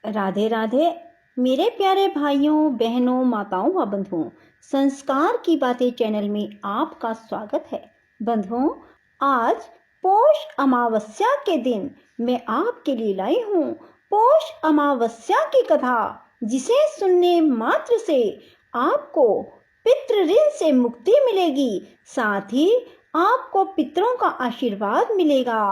राधे राधे मेरे प्यारे भाइयों बहनों माताओं व बंधुओं, संस्कार की बातें चैनल में आपका स्वागत है। बंधुओं, आज पौष अमावस्या के दिन मैं आपके लिए लाई हूँ पौष अमावस्या की कथा, जिसे सुनने मात्र से आपको पितृ ऋण से मुक्ति मिलेगी, साथ ही आपको पितरों का आशीर्वाद मिलेगा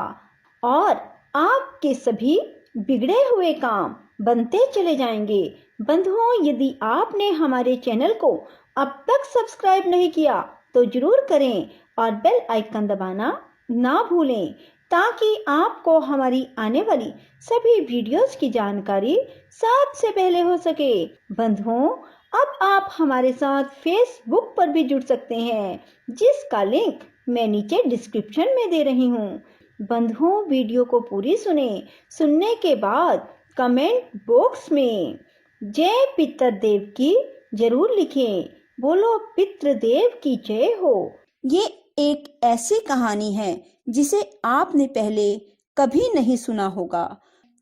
और आपके सभी बिगड़े हुए काम बनते चले जाएंगे। बंधुओं, यदि आपने हमारे चैनल को अब तक सब्सक्राइब नहीं किया तो जरूर करें और बेल आइकन दबाना ना भूलें, ताकि आपको हमारी आने वाली सभी वीडियोस की जानकारी सबसे पहले हो सके। बंधुओं, अब आप हमारे साथ फेसबुक पर भी जुड़ सकते हैं, जिसका लिंक मैं नीचे डिस्क्रिप्शन में दे रही हूँ। बंधुओं, वीडियो को पूरी सुनने के बाद कमेंट बॉक्स में जय पितृदेव की जरूर लिखें। बोलो पितृदेव की जय हो। ये एक ऐसी कहानी है जिसे आपने पहले कभी नहीं सुना होगा।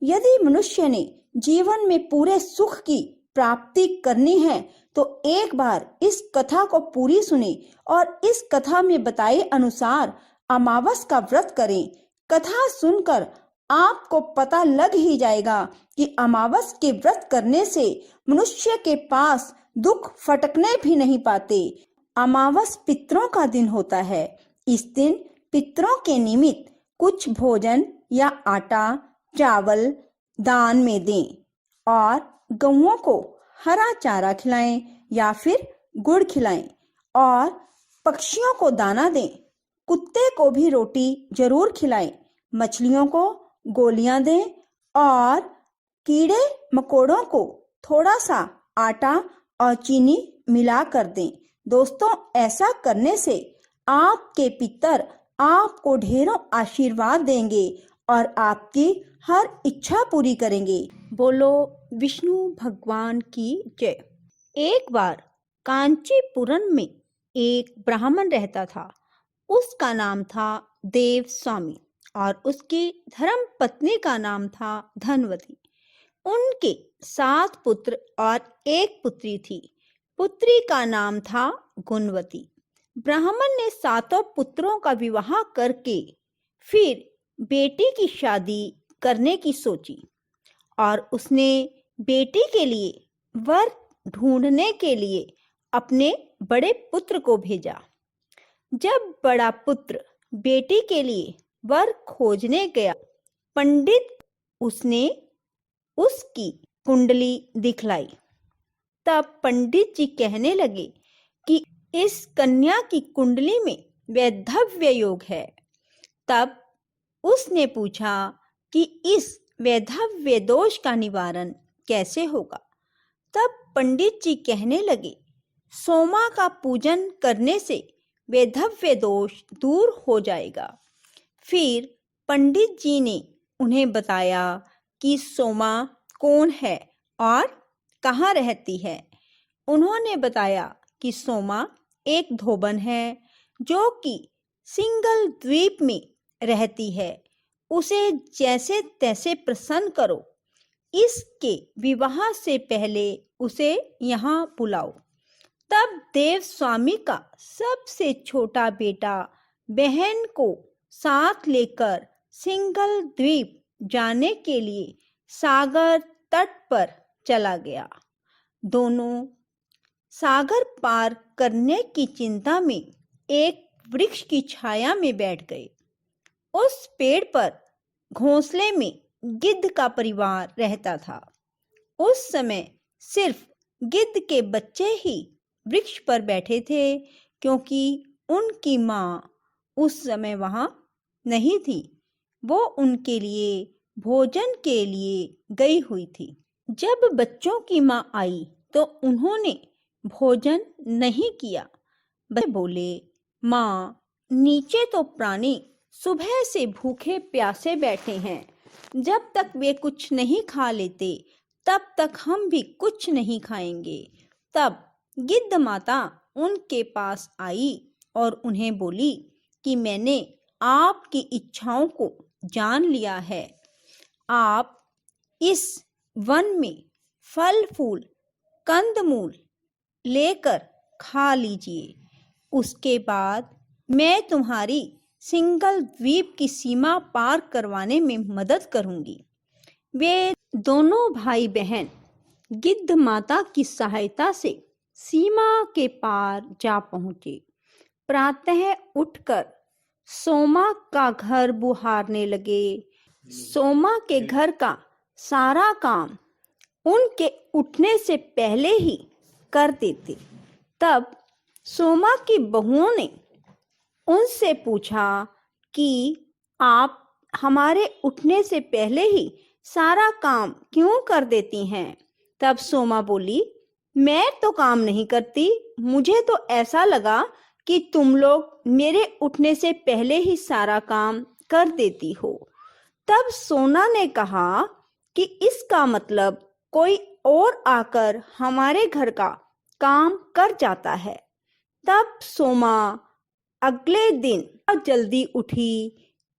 यदि मनुष्य ने जीवन में पूरे सुख की प्राप्ति करनी है तो एक बार इस कथा को पूरी सुने और इस कथा में बताए अनुसार अमावस का व्रत करें। कथा सुनकर आपको पता लग ही जाएगा कि अमावस के व्रत करने से मनुष्य के पास दुख फटकने भी नहीं पाते। अमावस पितरों का दिन होता है। इस दिन पितरों के निमित्त कुछ भोजन या आटा चावल दान में दें और गौओं को हरा चारा खिलाएं या फिर गुड़ खिलाएं और पक्षियों को दाना दें। कुत्ते को भी रोटी जरूर खिलाएं, मछलियों को गोलियां दें और कीड़े मकोड़ों को थोड़ा सा आटा और चीनी मिला कर दें। दोस्तों, ऐसा करने से आपके पितर आपको ढेरों आशीर्वाद देंगे और आपकी हर इच्छा पूरी करेंगे। बोलो विष्णु भगवान की जय। एक बार कांचीपुरम में एक ब्राह्मण रहता था। उसका नाम था देव स्वामी और उसकी धर्म पत्नी का नाम था धनवती। उनके 7 पुत्र और 1 पुत्री थी। पुत्री का नाम था गुणवती। ब्राह्मण ने 7 पुत्रों का विवाह करके फिर बेटी की शादी करने की सोची और उसने बेटी के लिए वर ढूंढने के लिए अपने बड़े पुत्र को भेजा। जब बड़ा पुत्र बेटी के लिए वर खोजने गया, पंडित उसने उसकी कुंडली दिखलाई। तब पंडित जी कहने लगे कि इस कन्या की कुंडली में वैधव्य योग है। तब उसने पूछा कि इस वैधव्य दोष का निवारण कैसे होगा। तब पंडित जी कहने लगे, सोमा का पूजन करने से वैधव्य दोष दूर हो जाएगा। फिर पंडित जी ने उन्हें बताया कि सोमा कौन है और कहाँ रहती है। उन्होंने बताया कि सोमा एक धोबन है जो कि सिंगल द्वीप में रहती है। उसे जैसे तैसे प्रसन्न करो। इसके विवाह से पहले उसे यहाँ बुलाओ। तब देव स्वामी का सबसे छोटा बेटा बहन को साथ लेकर सिंगल द्वीप जाने के लिए सागर तट पर चला गया। दोनों सागर पार करने की चिंता में एक वृक्ष की छाया में बैठ गए। उस पेड़ पर घोंसले में गिद्ध का परिवार रहता था। उस समय सिर्फ गिद्ध के बच्चे ही वृक्ष पर बैठे थे, क्योंकि उनकी माँ उस समय वहां नहीं थी। वो उनके लिए भोजन के लिए गई हुई थी। जब बच्चों की माँ आई तो उन्होंने भोजन नहीं किया। बच्चे बोले, माँ, नीचे तो प्राणी सुबह से भूखे प्यासे बैठे हैं। जब तक वे कुछ नहीं खा लेते तब तक हम भी कुछ नहीं खाएंगे। तब गिद्ध माता उनके पास आई और उन्हें बोली कि मैंने आपकी इच्छाओं को जान लिया है। आप इस वन में फल फूल कंदमूल लेकर खा लीजिए। उसके बाद मैं तुम्हारी सिंगल द्वीप की सीमा पार करवाने में मदद करूंगी। वे दोनों भाई बहन गिद्ध माता की सहायता से सीमा के पार जा पहुंचे। प्रातः उठकर सोमा का घर बुहारने लगे। सोमा के घर का सारा काम उनके उठने से पहले ही कर देते। तब सोमा की बहुओं ने उनसे पूछा कि आप हमारे उठने से पहले ही सारा काम क्यों कर देती हैं? तब सोमा बोली, मैं तो काम नहीं करती, मुझे तो ऐसा लगा कि तुम लोग मेरे उठने से पहले ही सारा काम कर देती हो। तब सोना ने कहा कि इसका मतलब कोई और आकर हमारे घर का काम कर जाता है। तब सोमा अगले दिन जल्दी उठी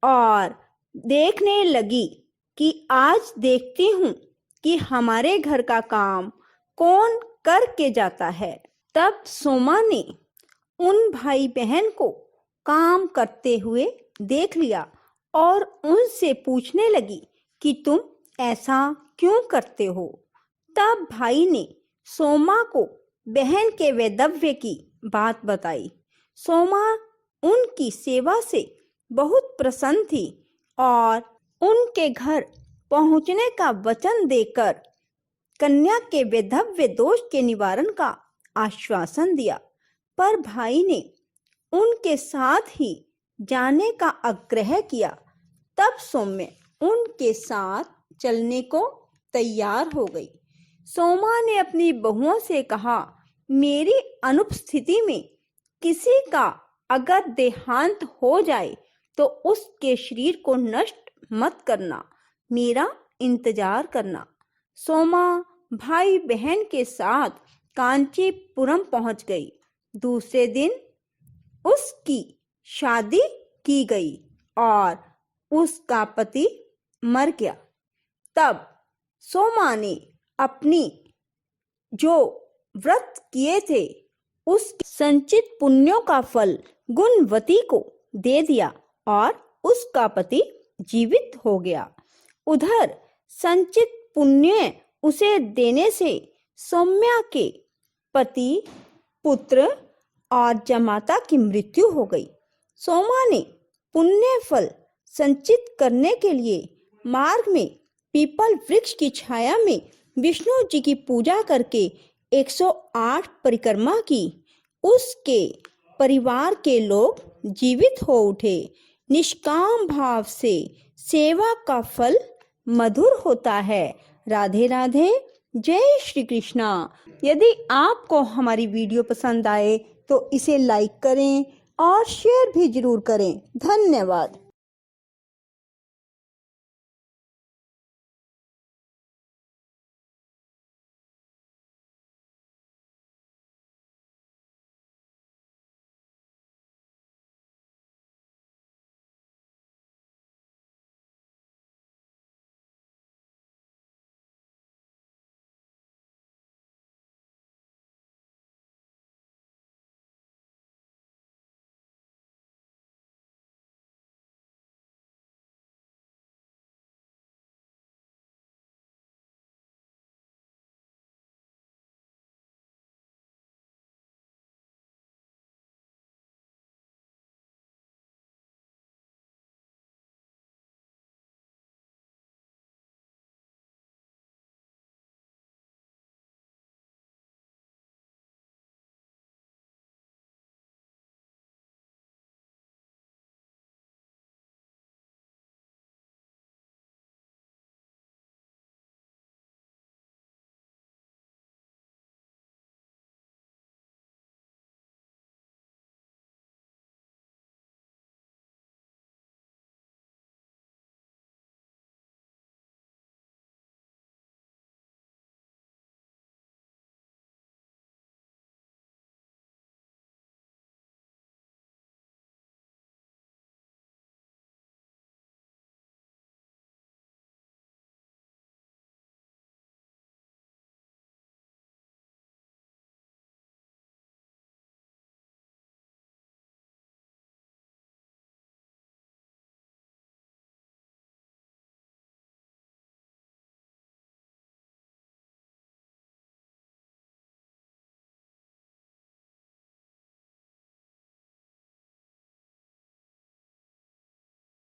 और देखने लगी कि आज देखती हूँ कि हमारे घर का काम कौन करके जाता है। तब सोमा ने उन भाई बहन को काम करते हुए देख लिया और उनसे पूछने लगी कि तुम ऐसा क्यों करते हो? तब भाई ने सोमा को बहन के वैधव्य की बात बताई। सोमा उनकी सेवा से बहुत प्रसन्न थी और उनके घर पहुंचने का वचन देकर कन्या के वैधव्य दोष के निवारण का आश्वासन दिया। पर भाई ने उनके साथ ही जाने का आग्रह किया। तब सौम्य उनके साथ चलने को तैयार हो गई। सोमा ने अपनी बहुओं से कहा, मेरी अनुपस्थिति में किसी का अगर देहांत हो जाए तो उसके शरीर को नष्ट मत करना, मेरा इंतजार करना। सोमा भाई बहन के साथ कांचीपुरम पहुंच गई। दूसरे दिन उसकी शादी की गई और उसका पति मर गया। तब सोमा ने अपनी जो व्रत किए थे उसके संचित पुण्यों का फल गुणवती को दे दिया और उसका पति जीवित हो गया। उधर संचित पुण्य उसे देने से सौम्या के पति, पुत्र और जमाता की मृत्यु हो गई। सोमा ने पुण्य फल संचित करने के लिए मार्ग में पीपल वृक्ष की छाया में विष्णु जी की पूजा करके 108 परिक्रमा की। उसके परिवार के लोग जीवित हो उठे। निष्काम भाव से सेवा का फल मधुर होता है। राधे राधे, जय श्री कृष्णा। यदि आपको हमारी वीडियो पसंद आए तो इसे लाइक करें और शेयर भी जरूर करें। धन्यवाद।